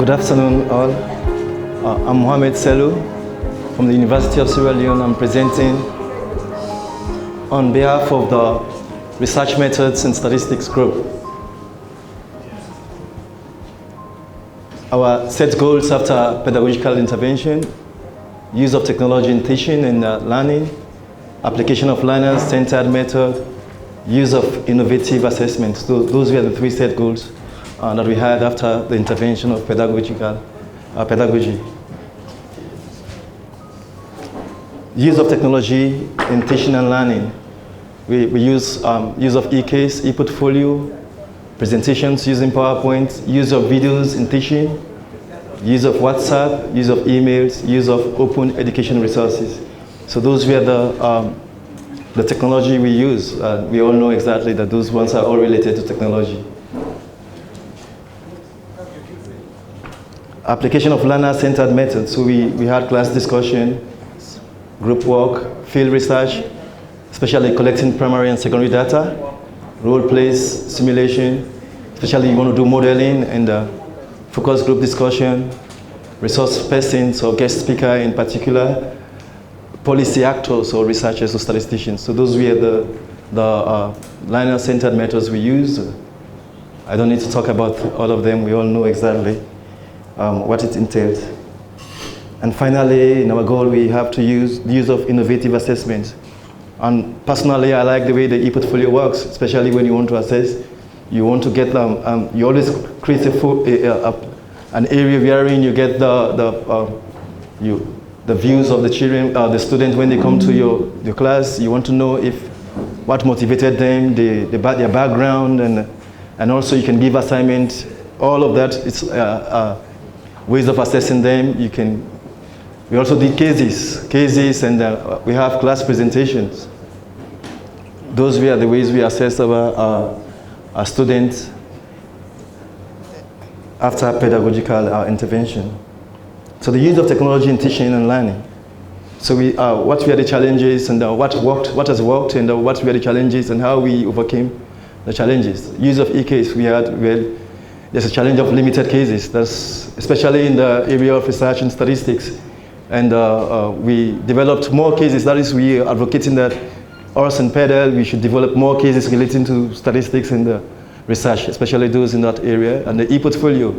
Good afternoon, all. I'm Mohamed Selou from the University of Sierra Leone. I'm presenting on behalf of the Research Methods and Statistics Group. Our set goals after pedagogical intervention: use of technology in teaching and learning, application of learner-centered method, use of innovative assessments. So those were the three set goals that we had after the intervention of pedagogy. Use of technology in teaching and learning. We use use of e-case, e-portfolio, presentations using PowerPoint, use of videos in teaching, use of WhatsApp, use of emails, use of open education resources. So those were the technology we use. We all know exactly that those ones are all related to technology. Application of learner-centered methods. So we had class discussion, group work, field research, especially collecting primary and secondary data, role plays, simulation, especially you want to do modeling and focus group discussion, resource persons or guest speaker in particular, policy actors or researchers or statisticians. So those were the learner-centered methods we use. I don't need to talk about all of them. We all know exactly what it entails. And finally, in our goal, we have to use the use of innovative assessments. And personally, I like the way the e-portfolio works, especially when you want to assess. You want to get you always create an area wherein you get the views of the children, the students when they come to your class. You want to know what motivated them, their background, and also you can give assignments. All of that is ways of assessing them. We also did cases, and we have class presentations. Those were the ways we assess our students after pedagogical intervention. So the use of technology in teaching and learning. So what were the challenges and what has worked, and what were the challenges and how we overcame the challenges. Use of e-case, there's a challenge of limited cases. That's especially in the area of research and statistics. And we developed more cases. That is, we are advocating that us and PEDAL, we should develop more cases relating to statistics and research, especially those in that area, and the e-portfolio.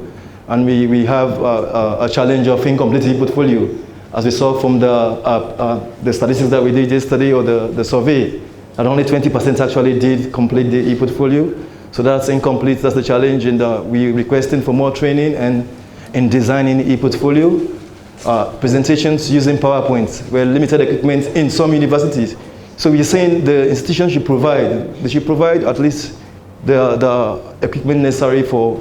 And we have a challenge of incomplete e-portfolio, as we saw from the statistics that we did yesterday, or the survey, that only 20% actually did complete the e-portfolio. So that's incomplete, that's the challenge, and we're requesting for more training and in designing e-portfolio. Presentations using PowerPoint, where limited equipment in some universities. So we're saying the institution should provide at least the equipment necessary for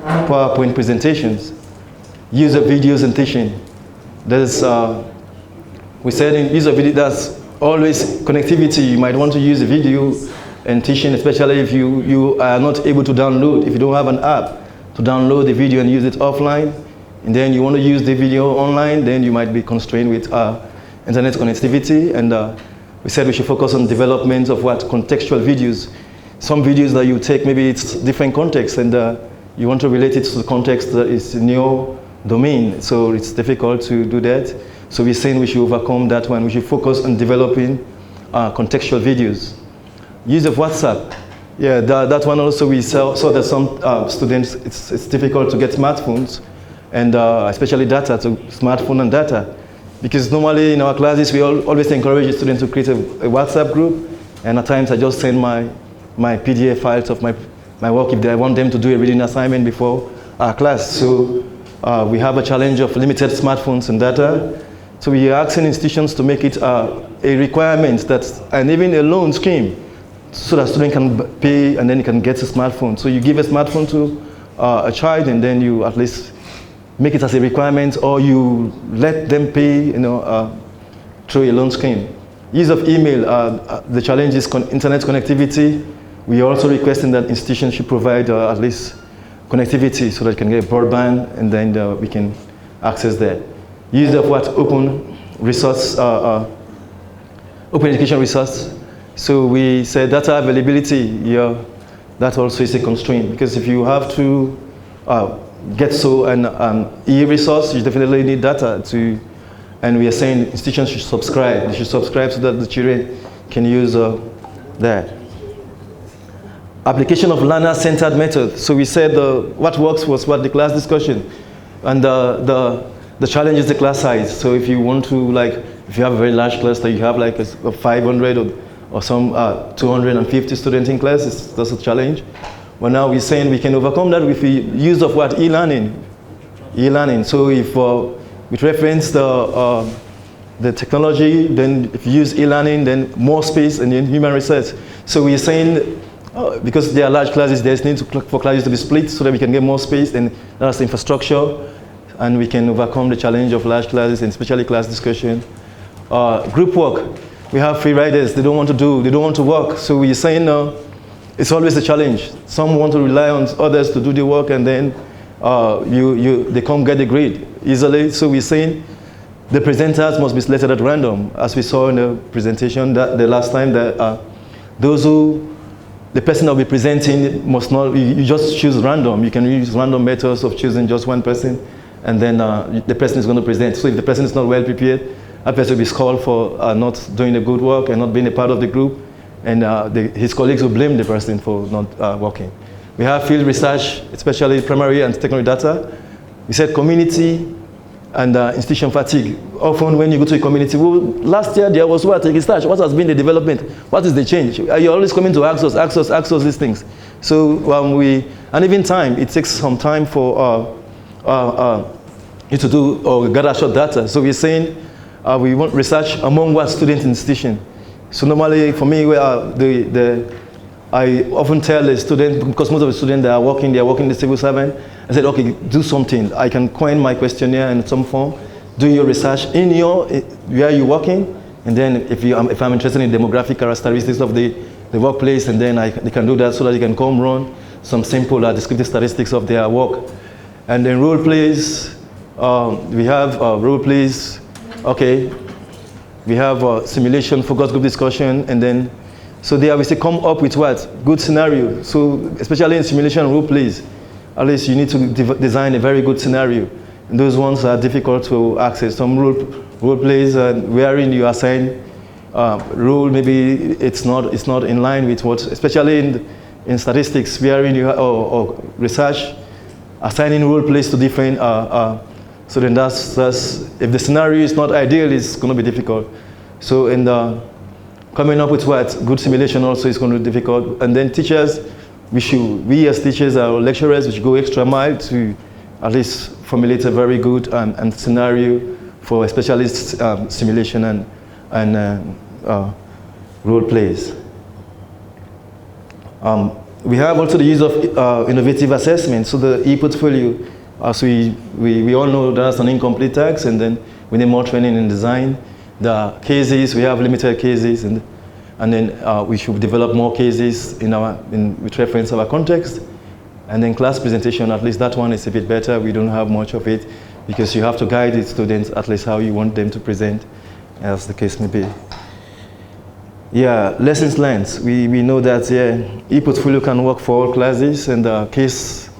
PowerPoint presentations. Use of videos in teaching. We said in use of video, that's always connectivity. You might want to use a video in teaching, especially if you are not able to download, if you don't have an app to download the video and use it offline, and then you want to use the video online, then you might be constrained with internet connectivity. And we said we should focus on development of contextual videos. Some videos that you take, maybe it's different context, and you want to relate it to the context that is in your domain. So it's difficult to do that. So we're saying we should overcome that one. We should focus on developing contextual videos. Use of WhatsApp. Yeah, that one also we saw that some students, it's difficult to get smartphones, and especially data, to smartphone and data. Because normally in our classes, we always encourage the students to create a WhatsApp group, and at times I just send my PDF files of my work if I want them to do a reading assignment before our class. So we have a challenge of limited smartphones and data. So we are asking institutions to make it a requirement and even a loan scheme, so that student can pay and then you can get a smartphone. So you give a smartphone to a child, and then you at least make it as a requirement, or you let them pay, through a loan scheme. Use of email, the challenge is internet connectivity. We are also requesting that institutions should provide at least connectivity so that you can get broadband, and then we can access that. Use of open resource, open education resource. So we said data availability, that also is a constraint, because if you have to get so an e-resource, you definitely need data to, and we are saying institutions should subscribe. They should subscribe so that the children can use that. Application of learner-centered method. So we said what works was what the class discussion, and the challenge is the class size. So if you want to, like, if you have a very large cluster, you have like a 500 or some 250 students in class, that's a challenge. But now we're saying we can overcome that with the use of what? E-learning. E-learning. So if with reference the technology, then if you use e-learning, then more space and then human research. So we're saying, because there are large classes, there's need for classes to be split so that we can get more space, and that's infrastructure, and we can overcome the challenge of large classes and especially class discussion. Group work. We have free riders, they don't want to work. So we're saying it's always a challenge. Some want to rely on others to do the work, and then they can't get the grade easily. So we're saying the presenters must be selected at random, as we saw in the presentation that the last time, that the person that will be presenting must not, you just choose random. You can use random methods of choosing just one person, and then the person is going to present. So if the person is not well prepared, that person will be scored for not doing the good work and not being a part of the group, and his colleagues will blame the person for not working. We have field research, especially primary and secondary data. We said community and institution fatigue. Often when you go to a community, well, last year there was what? Research. What has been the development? What is the change? You're always coming to ask us these things. So and even time, it takes some time for you to do or gather short data. So we're saying we want research among what student institution. So normally for me, I often tell the student, because most of the students that are working, they are working in the civil servant, I said, okay, do something. I can coin my questionnaire in some form, do your research in where you're working, and then if I'm interested in demographic characteristics of the workplace, and then they can do that so that they can come run some simple descriptive statistics of their work. And then role plays, we have role plays, okay. We have simulation, focus group discussion, and then, so there we say come up with what? Good scenario. So especially in simulation role plays, at least you need to design a very good scenario. And those ones are difficult to access. Some role plays wherein you assign role, maybe it's not in line with what, especially in statistics, wherein you or research, assigning role plays to different. So then that's if the scenario is not ideal, it's going to be difficult. So coming up with what? Good simulation also is going to be difficult. And then teachers, we as teachers or lecturers, we should go extra mile to at least formulate a very good and scenario for specialist simulation and role plays. We have also the use of innovative assessment. So the e-portfolio, as we all know, that's an incomplete task, and then we need more training in design. The cases, we have limited cases, and then we should develop more cases with reference to our context. And then class presentation, at least that one is a bit better. We don't have much of it because you have to guide the students at least how you want them to present, as the case may be. Yeah, lessons learned. We know that e-portfolio can work for all classes, and case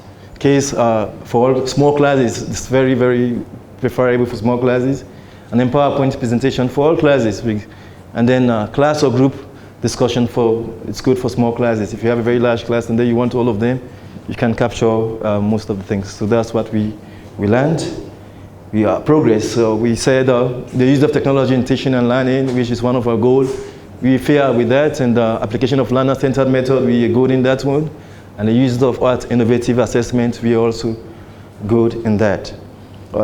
for all small classes, it's very, very preferable for small classes. And then PowerPoint presentation for all classes. And then class or group discussion it's good for small classes. If you have a very large class and then you want all of them, you can capture most of the things. So that's what we learned. We are progress. So we said the use of technology in teaching and learning, which is one of our goals. We fair with that, and the application of learner-centered method, we are good in that one. And the use of innovative assessment, we are also good in that.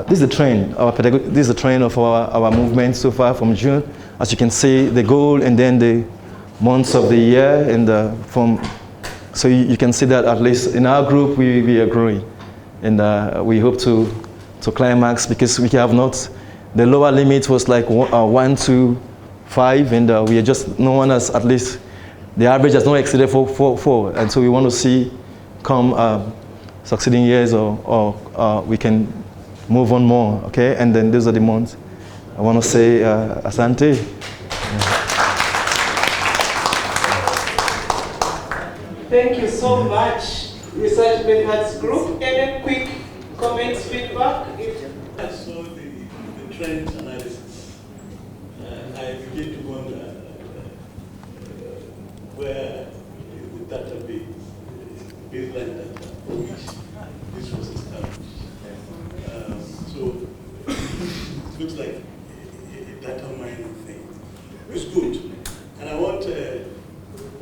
This is the trend. This is the trend of our movement so far from June. As you can see, the goal and then the months of the year, and so you can see that at least in our group we are growing, and we hope to climax, because we have not. The lower limit was like 1 to 5, and we are just, no one has, at least the average has not exceeded 4, and so we want to see come succeeding years, or we can move on more, okay? And then those are the months. I want to say asante. Thank you so much, Research Methods Group. Any quick comments, feedback? I saw the trend analysis. I begin to wonder where the database, baseline data for which this was established. So it looks like a data mining thing. It's good. And I want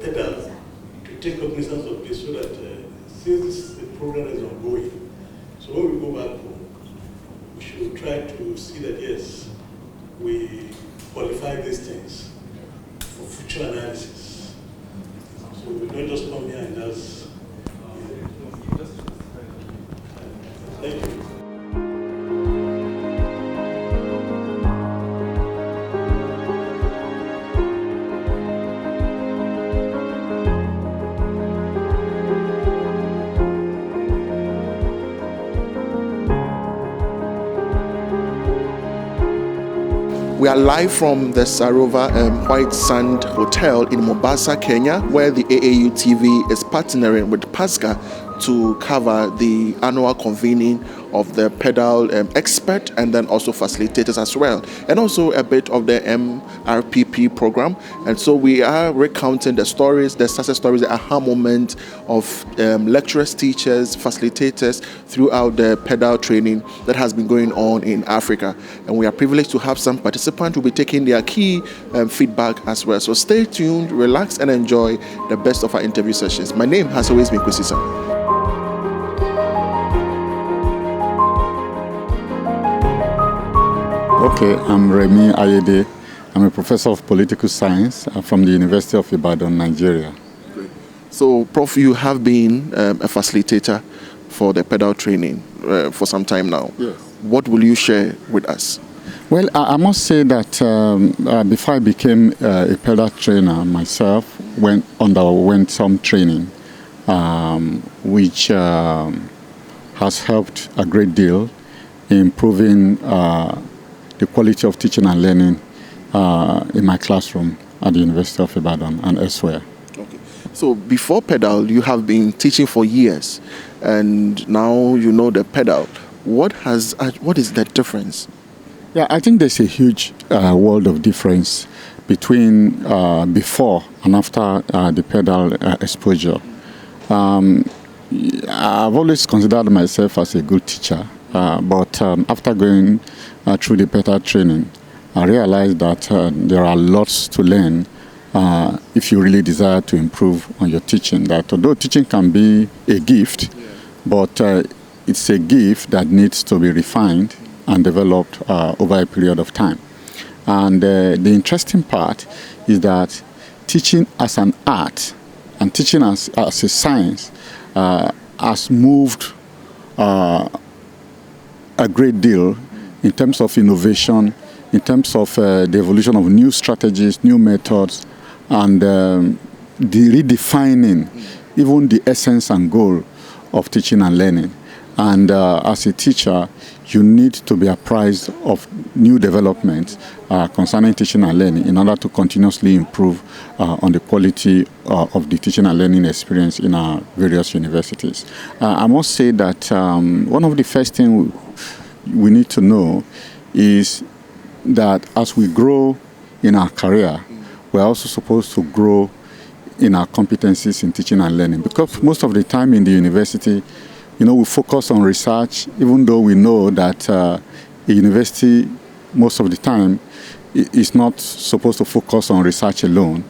Pedal to take cognizance of this so that since the program is ongoing, so when we go back home, we should try to see that, yes, we qualify these things for future analysis. So we don't just come here and just... Thank you. We are live from the Sarova White Sand Hotel in Mombasa, Kenya, where the AAU TV is partnering with PASGR to cover the annual convening of the pedal expert and then also facilitators as well, and also a bit of the MRPP program. And so we are recounting the stories, the success stories, the aha moment of lecturers, teachers, facilitators throughout the pedal training that has been going on in Africa. And we are privileged to have some participants who will be taking their key feedback as well. So stay tuned, relax, and enjoy the best of our interview sessions. My name has always been Kusisa. Okay, I'm Remi Ayede. I'm a professor of political science from the University of Ibadan, Nigeria. Great. So, Prof, you have been a facilitator for the pedal training for some time now. Yes. What will you share with us? Well, I must say that before I became a pedal trainer myself, underwent some training, which has helped a great deal in improving the quality of teaching and learning in my classroom at the University of Ibadan and elsewhere. Okay. So before pedal, you have been teaching for years, and now you know the pedal. What is the difference? Yeah, I think there's a huge world of difference between before and after the pedal exposure. I've always considered myself as a good teacher, but after going through the pedal training, I realized that there are lots to learn if you really desire to improve on your teaching. That although teaching can be a gift, but it's a gift that needs to be refined and developed over a period of time. And the interesting part is that teaching as an art and teaching as a science has moved a great deal in terms of innovation, in terms of the evolution of new strategies, new methods, and the redefining even the essence and goal of teaching and learning. And as a teacher, you need to be apprised of new developments concerning teaching and learning in order to continuously improve on the quality of the teaching and learning experience in our various universities. I must say that one of the first things we need to know is that as we grow in our career, we're also supposed to grow in our competencies in teaching and learning. Because most of the time in the university, we focus on research, even though we know that a university, most of the time, is not supposed to focus on research alone.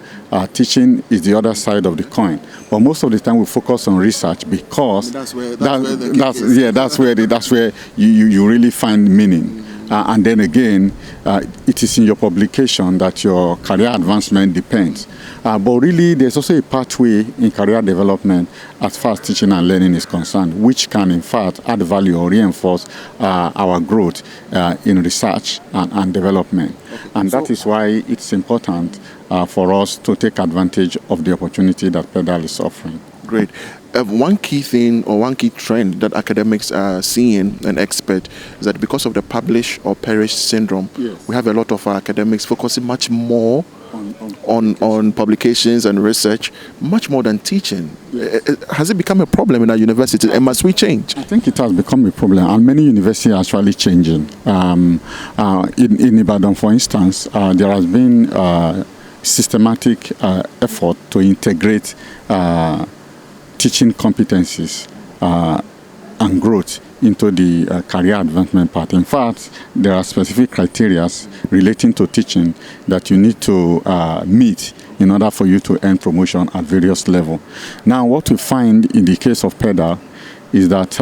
Teaching is the other side of the coin. But most of the time we focus on research because that's where you really find meaning. And then again, it is in your publication that your career advancement depends. But really, there's also a pathway in career development as far as teaching and learning is concerned, which can, in fact, add value or reinforce our growth in research and development. And that is why it's important for us to take advantage of the opportunity that PEDAL is offering. Great. One key thing or one key trend that academics are seeing and expect is that because of the publish or perish syndrome, we have a lot of our academics focusing much more on publications and research much more than teaching. Has it become a problem in our universities, and must we change? I think it has become a problem, and many universities are actually changing. In Ibadan, for instance, there has been systematic effort to integrate teaching competencies and growth into the career advancement part. In fact, there are specific criteria relating to teaching that you need to meet in order for you to earn promotion at various levels. Now, what we find in the case of PEDAL is that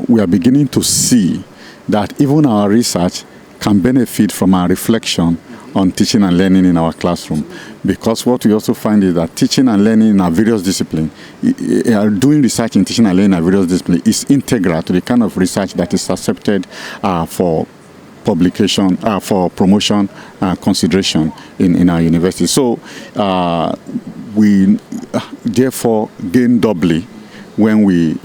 we are beginning to see that even our research can benefit from our reflection on teaching and learning in our classroom, because what we also find is that teaching and learning in our various disciplines, doing research in teaching and learning in our various disciplines is integral to the kind of research that is accepted for publication, for promotion consideration in our university. So we therefore gain doubly when we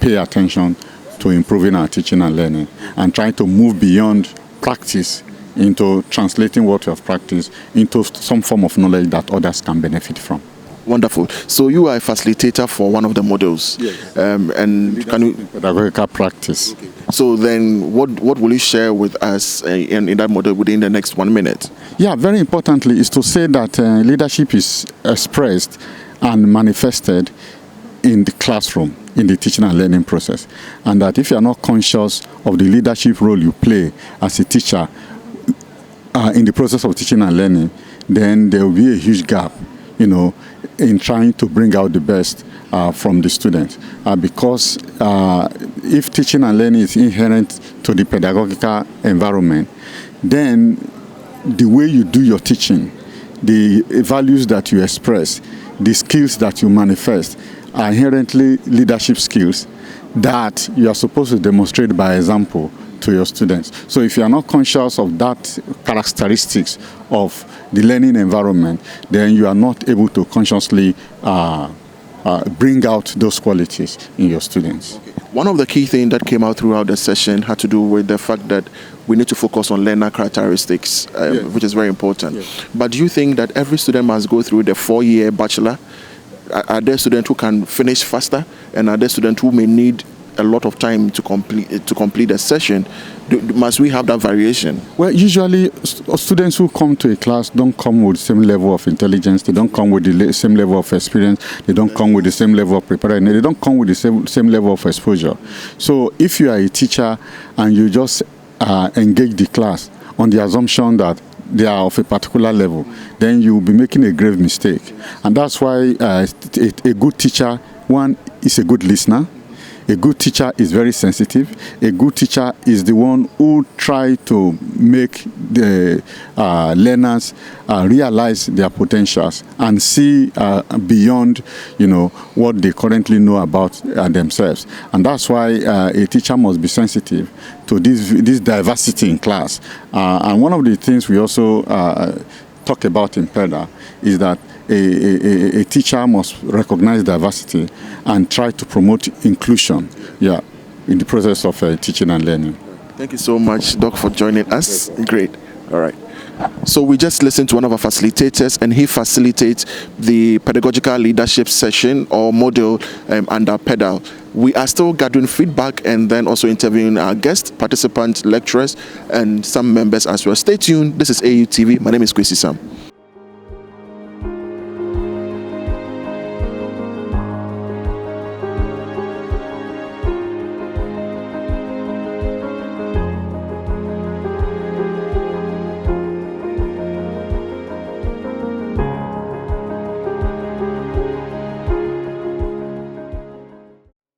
pay attention to improving our teaching and learning and trying to move beyond practice into translating what we have practiced into some form of knowledge that others can benefit from. Wonderful. So you are a facilitator for one of the models. Yes. And can you pedagogical practice. Okay. So then what will you share with us in that model within the next 1 minute? Yeah, very importantly is to say that leadership is expressed and manifested in the classroom, in the teaching and learning process. And that if you are not conscious of the leadership role you play as a teacher in the process of teaching and learning, then there will be a huge gap, in trying to bring out the best from the students. Because if teaching and learning is inherent to the pedagogical environment, then the way you do your teaching, the values that you express, the skills that you manifest are inherently leadership skills that you are supposed to demonstrate by example to your students. So if you are not conscious of that characteristics of the learning environment, then you are not able to consciously bring out those qualities in your students. Okay. One of the key things that came out throughout the session had to do with the fact that we need to focus on learner characteristics, which is very important. Yes. But do you think that every student must go through the 4-year bachelor? Are there students who can finish faster, and are there students who may need a lot of time to complete the session? Must we have that variation? Well, usually students who come to a class don't come with the same level of intelligence, they don't come with the same level of experience, they don't come with the same level of preparedness, they don't come with the same level of exposure. So if you are a teacher and you just engage the class on the assumption that they are of a particular level, then you will be making a grave mistake. And that's why a good teacher, one, is a good listener. A good teacher is very sensitive. A good teacher is the one who tries to make the learners realize their potentials and see beyond, what they currently know about themselves. And that's why a teacher must be sensitive to this diversity in class. And one of the things we also talk about in PEDA is that a teacher must recognize diversity and try to promote inclusion in the process of teaching and learning. Thank you so much, Doc, for joining us. Great. All right. So we just listened to one of our facilitators, and he facilitates the pedagogical leadership session or module under PEDAL. We are still gathering feedback and then also interviewing our guests, participants, lecturers, and some members as well. Stay tuned. This is AAU TV. My name is Kwesi Sam.